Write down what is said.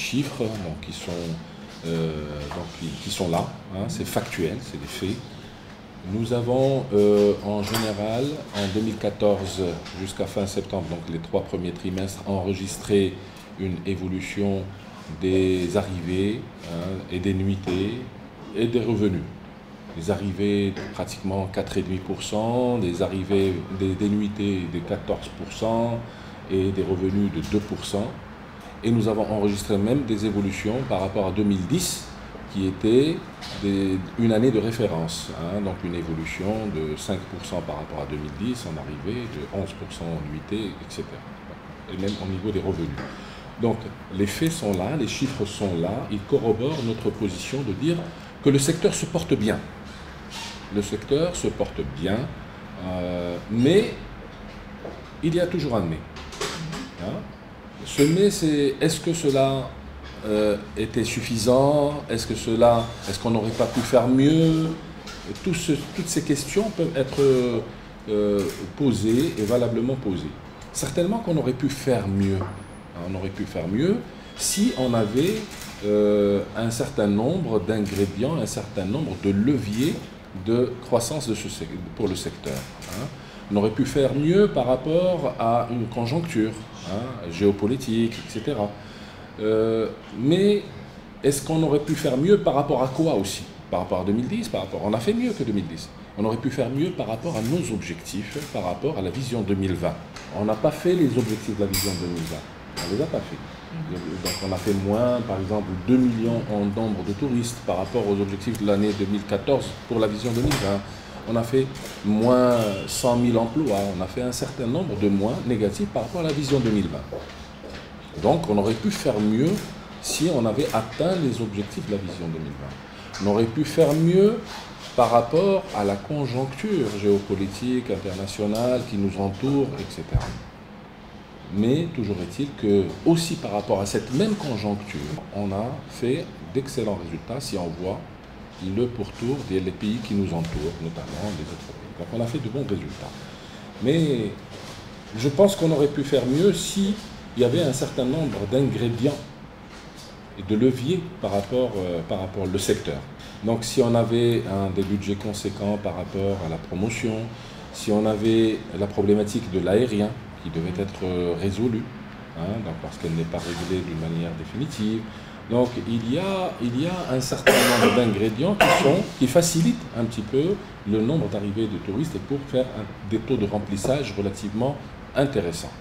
chiffres donc, qui sont là, hein, c'est factuel, c'est des faits. Nous avons en général, en 2014 jusqu'à fin septembre, donc les 3 premiers trimestres, enregistré une évolution des arrivées et des nuitées et des revenus. Les arrivées pratiquement 4,5%, des nuitées de 14% et des revenus de 2%. Et nous avons enregistré même des évolutions par rapport à 2010, qui était une année de référence, hein, donc une évolution de 5% par rapport à 2010, en arrivée de 11% en nuitée, etc. Et même au niveau des revenus. Donc les faits sont là, les chiffres sont là, ils corroborent notre position de dire que le secteur se porte bien. Le secteur se porte bien, mais il y a toujours un mais. Hein. Ce mais, c'est est-ce que cela était suffisant? Est-ce qu'on n'aurait pas pu faire mieux? Toutes ces questions peuvent être posées et valablement posées. Certainement qu'on aurait pu faire mieux. On aurait pu faire mieux si on avait un certain nombre d'ingrédients, un certain nombre de leviers de croissance pour le secteur. Hein. On aurait pu faire mieux par rapport à une conjoncture géopolitique, etc. Mais est-ce qu'on aurait pu faire mieux par rapport à quoi aussi? Par rapport à 2010, on a fait mieux que 2010. On aurait pu faire mieux par rapport à nos objectifs, par rapport à la vision 2020. On n'a pas fait les objectifs de la vision 2020. On ne les a pas fait. Donc on a fait moins, par exemple, 2 millions en nombre de touristes par rapport aux objectifs de l'année 2014 pour la vision 2020. On a fait moins 100 000 emplois. On a fait un certain nombre de moins négatifs par rapport à la vision 2020. Donc on aurait pu faire mieux si on avait atteint les objectifs de la vision 2020. On aurait pu faire mieux par rapport à la conjoncture géopolitique, internationale qui nous entoure, etc. Mais toujours est-il que, aussi par rapport à cette même conjoncture, on a fait d'excellents résultats si on voit le pourtour des pays qui nous entourent, notamment les autres pays. Donc on a fait de bons résultats. Mais je pense qu'on aurait pu faire mieux si il y avait un certain nombre d'ingrédients et de leviers par rapport au secteur. Donc si on avait des budgets conséquents par rapport à la promotion, si on avait la problématique de l'aérien qui devait être résolue, donc parce qu'elle n'est pas réglée d'une manière définitive. Donc il y a un certain nombre d'ingrédients qui facilitent un petit peu le nombre d'arrivées de touristes et pour faire des taux de remplissage relativement intéressants.